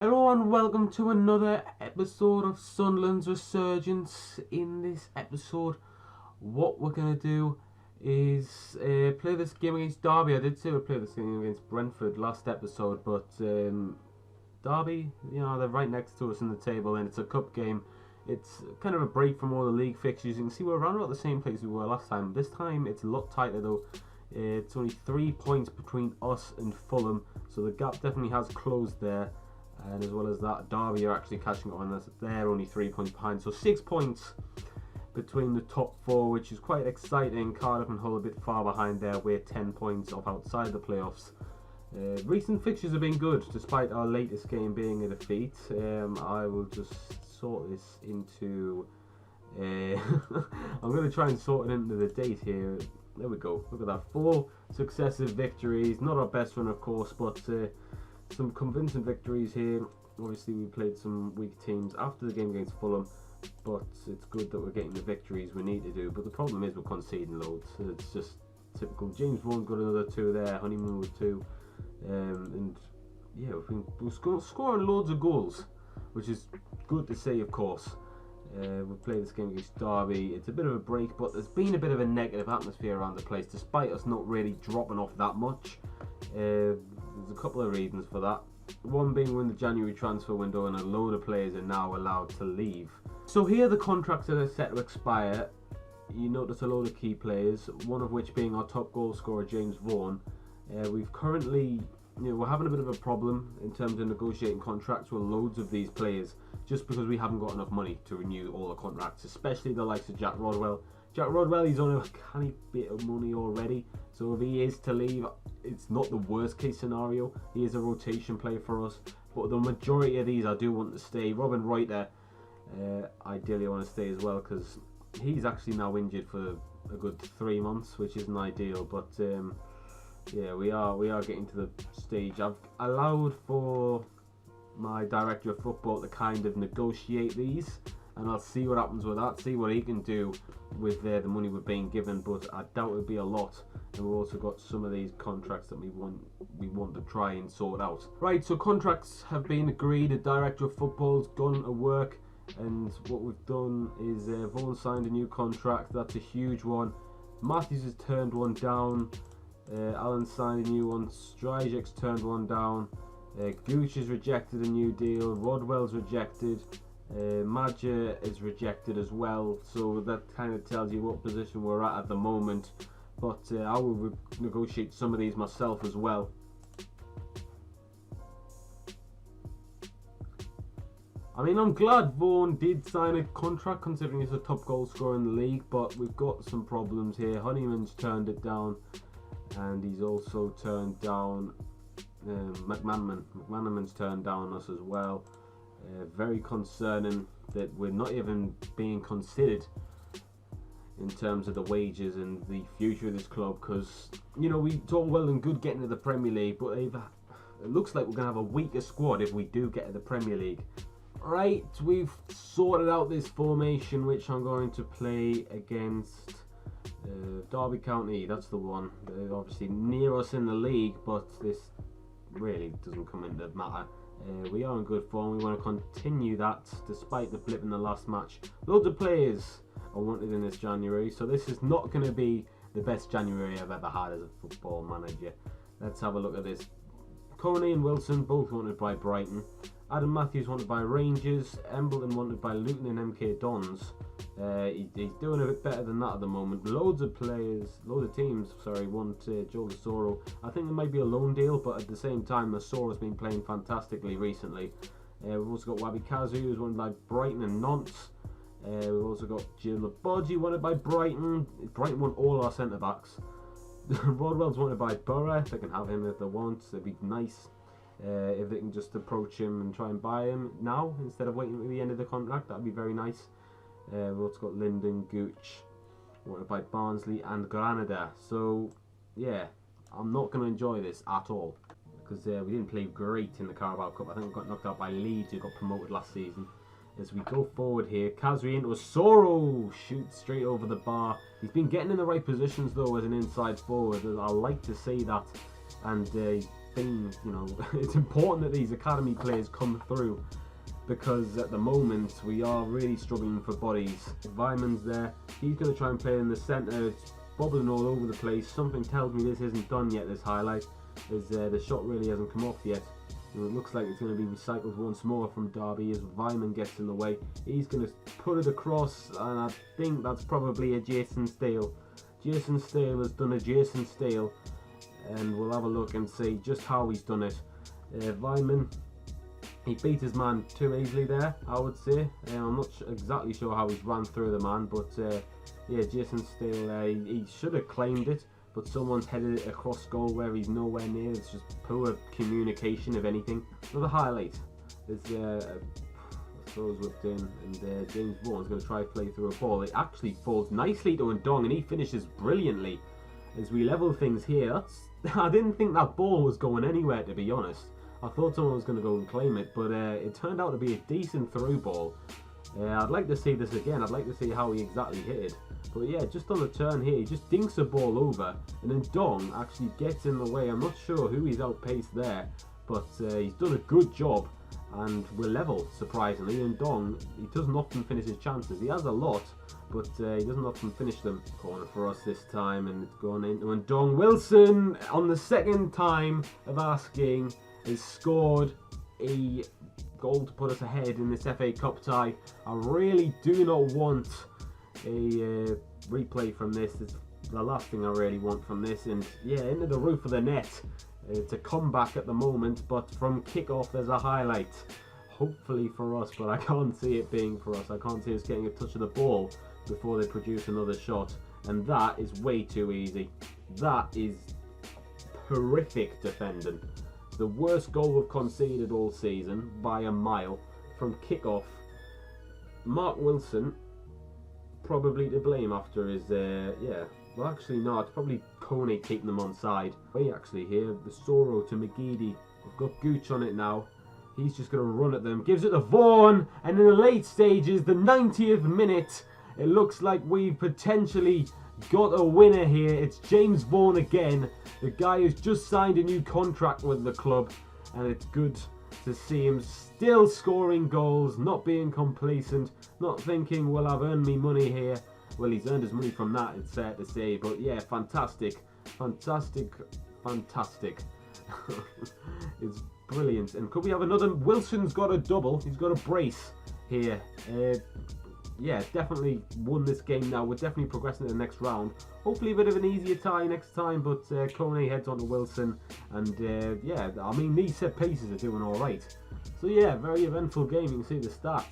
Hello and welcome to another episode of Sunderland's Resurgence. In this episode, what we're going to do is play this game against Derby. I did say we'd play this game against Brentford last episode, but Derby, they're right next to us in the table and it's a cup game. It's kind of a break from all the league fixtures. You can see we're around about the same place we were last time. This time it's a lot tighter though. It's only 3 points between us and Fulham, so the gap definitely has closed there. And as well as that, Derby are actually catching on. They're only 3 points behind. So 6 points between the top four, which is quite exciting. Cardiff and Hull a bit far behind there. We're 10 points off outside the playoffs. Recent fixtures have been good, despite our latest game being a defeat. I will just sort this into... I'm going to try and sort it into the date here. There we go. Look at that. 4 successive victories. Not our best one, of course, but... some convincing victories here. Obviously we played some weak teams after the game against Fulham, but it's good that we're getting the victories we need to do. But the problem is we're conceding loads. It's just typical. James Vaughan's got another 2 there, Honeymoon with 2, and yeah, we're scoring loads of goals, which is good to see, of course. We played this game against Derby. It's a bit of a break, but there's been a bit of a negative atmosphere around the place, despite us not really dropping off that much. There's a couple of reasons for that. One being we're in the January transfer window and a load of players are now allowed to leave. So here are the contracts that are set to expire. You notice a load of key players, one of which being our top goal scorer, James Vaughan. We've currently, we're having a bit of a problem in terms of negotiating contracts with loads of these players, just because we haven't got enough money to renew all the contracts, especially the likes of Jack Rodwell. Jack Rodwell, he's on a canny bit of money already, so if he is to leave, it's not the worst case scenario. He is a rotation player for us, but the majority of these I do want to stay. Robin Reuter, ideally I want to stay as well, because he's actually now injured for a good 3 months, which isn't ideal, but yeah, we are getting to the stage. I've allowed for my director of football to kind of negotiate these, and I'll see what happens with that, see what he can do with the money we're being given, but I doubt it'll be a lot. And we've also got some of these contracts that we want to try and sort out. Right, so contracts have been agreed. The director of football's gone to work, and what we've done is Vaughan signed a new contract. That's a huge one. Matthews has turned one down. Allen signed a new one. Stryjek's turned one down. Gooch has rejected a new deal. Rodwell's rejected. Madger is rejected as well, so that kind of tells you what position we're at the moment. But I will negotiate some of these myself as well. I mean, I'm glad Vaughan did sign a contract, considering he's a top goal scorer in the league, but we've got some problems here. Honeyman's turned it down, and he's also turned down McManaman. McManaman's turned down us as well. Very concerning that we're not even being considered in terms of the wages and the future of this club, because we talk well and good getting to the Premier League, but it looks like we're going to have a weaker squad if we do get to the Premier League. Right, we've sorted out this formation which I'm going to play against Derby County. That's the one. They're obviously near us in the league, but this really doesn't come into matter. We are in good form. We want to continue that despite the blip in the last match. Loads of players are wanted in this January, so this is not going to be the best January I've ever had as a football manager. Let's have a look at this. Coney and Wilson both wanted by Brighton. Adam Matthews wanted by Rangers. Embleton wanted by Luton and MK Dons. He's doing a bit better than that at the moment. Loads of teams, want Joe Lasoro. I think there might be a loan deal, but at the same time, Lasoro's been playing fantastically recently. We've also got Wabi Kazu, who's wanted by Brighton and Nantes. We've also got Jill Labodji, wanted by Brighton. Brighton want all our centre-backs. Rodwell's wanted by Borough. They can have him if they want. It'd be nice if they can just approach him and try and buy him now, instead of waiting at the end of the contract. That'd be very nice. We've also got Linden, Gooch, wanted by Barnsley and Granada. So yeah, I'm not going to enjoy this at all, because we didn't play great in the Carabao Cup. I think we got knocked out by Leeds, who got promoted last season. As we go forward here, Kazri into a Soro, shoots straight over the bar. He's been getting in the right positions though as an inside forward. I like to see that, and thing, you know, it's important that these academy players come through, because at the moment we are really struggling for bodies. Weiman's there, he's going to try and play in the centre. It's bobbling all over the place. Something tells me this isn't done yet, this highlight, as the shot really hasn't come off yet. And it looks like it's going to be recycled once more from Derby as Weiman gets in the way. He's going to put it across, and I think that's probably a Jason Steele. Jason Steele has done a Jason Steele, and we'll have a look and see just how he's done it. Weiman, he beat his man too easily there, I would say. I'm not exactly sure how he's ran through the man, but yeah, Jason Steele, he should have claimed it, but someone's headed it across goal where he's nowhere near. It's just poor communication, if anything. Another highlight is throws whipped in, and James Vaughan's going to try to play through a ball. It actually falls nicely to Ndong, and he finishes brilliantly as we level things here. I didn't think that ball was going anywhere, to be honest. I thought someone was going to go and claim it, but it turned out to be a decent through ball. I'd like to see this again. I'd like to see how he exactly hit it. But yeah, just on the turn here, he just dinks a ball over, and then Ndong actually gets in the way. I'm not sure who he's outpaced there, but he's done a good job, and we're level, surprisingly. And Ndong, he doesn't often finish his chances. He has a lot, but he doesn't often finish them. Corner for us this time, and it's gone into Ndong. Wilson, on the second time of asking, has scored a goal to put us ahead in this FA Cup tie. I really do not want a replay from this. It's the last thing I really want from this. And yeah, into the roof of the net. It's a comeback at the moment, but from kick-off there's a highlight. Hopefully for us, but I can't see it being for us. I can't see us getting a touch of the ball before they produce another shot. And that is way too easy. That is horrific defending. The worst goal we've conceded all season by a mile from kick-off. Mark Wilson probably to blame after his yeah, well actually no, it's probably Kone keeping them on side. We actually here, the Soro to McGeady. We've got Gooch on it now. He's just going to run at them, gives it to Vaughan, and in the late stages, the 90th minute, it looks like we've potentially got a winner here. It's James Vaughan again, the guy who's just signed a new contract with the club, and it's good to see him still scoring goals, not being complacent, not thinking, well, I've earned me money here. Well, he's earned his money from that, it's fair to say, but yeah, fantastic, fantastic, fantastic. It's brilliant. And could we have another? Wilson's got a double, he's got a brace here. Yeah, definitely won this game now. We're definitely progressing to the next round. Hopefully a bit of an easier tie next time, but Kone heads on to Wilson. And yeah, I mean, these set pieces are doing alright. So yeah, very eventful game. You can see the stats.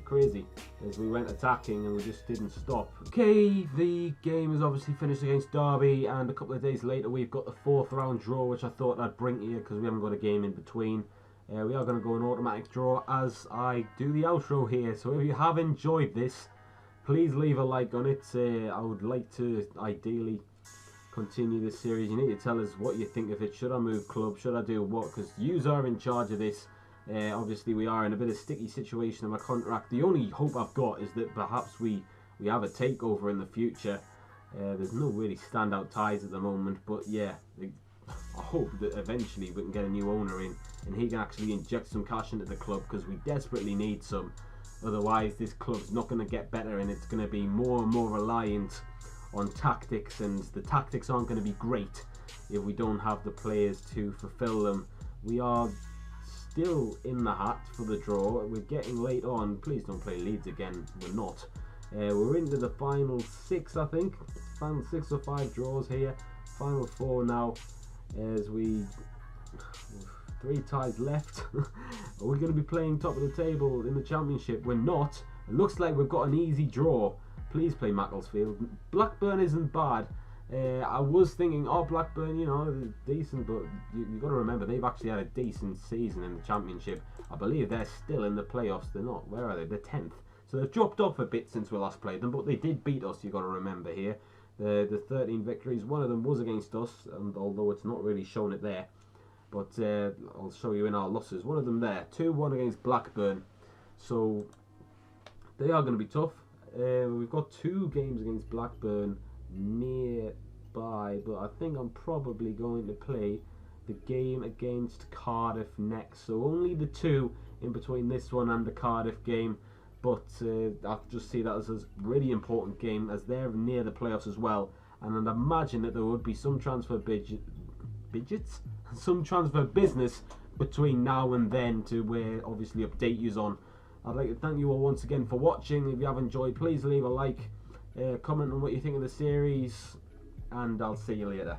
Crazy. As we went attacking and we just didn't stop. Okay, the game is obviously finished against Derby, and a couple of days later we've got the 4th round draw, which I thought I'd bring here because we haven't got a game in between. We are going to go an automatic draw as I do the outro here. So if you have enjoyed this, please leave a like on it. I would like to ideally continue this series. You need to tell us what you think of it. Should I move club? Should I do what? Because you are in charge of this. Obviously we are in a bit of a sticky situation in my contract. The only hope I've got is that perhaps we have a takeover in the future. There's no really standout ties at the moment, but yeah, I hope that eventually we can get a new owner in and he can actually inject some cash into the club, because we desperately need some. Otherwise this club's not going to get better, and it's going to be more and more reliant on tactics, and the tactics aren't going to be great if we don't have the players to fulfill them. We are still in the hat for the draw. We're getting late on. Please don't play Leeds again. We're not. We're into the final 6, I think. Final 6 or 5 draws here. Final 4 now, as we 3 ties left. Are we going to be playing top of the table in the championship? We're not. It looks like we've got an easy draw. Please play Macclesfield. Blackburn isn't bad. I was thinking, oh, Blackburn, you know, decent, but you got to remember they've actually had a decent season in the championship. I believe they're still in the playoffs. They're not. Where are they? They're 10th. So they've dropped off a bit since we last played them, but they did beat us. You got to remember here. The 13 victories, one of them was against us, and although it's not really shown it there, but I'll show you in our losses. One of them there, 2-1 against Blackburn. So they are going to be tough. We've got 2 games against Blackburn nearby, but I think I'm probably going to play the game against Cardiff next. So only the 2 in between this one and the Cardiff game. But I'll just see that as a really important game, as they're near the playoffs as well. And I'd imagine that there would be some transfer some transfer business between now and then to obviously update you on. I'd like to thank you all once again for watching. If you have enjoyed, please leave a like, comment on what you think of the series, and I'll see you later.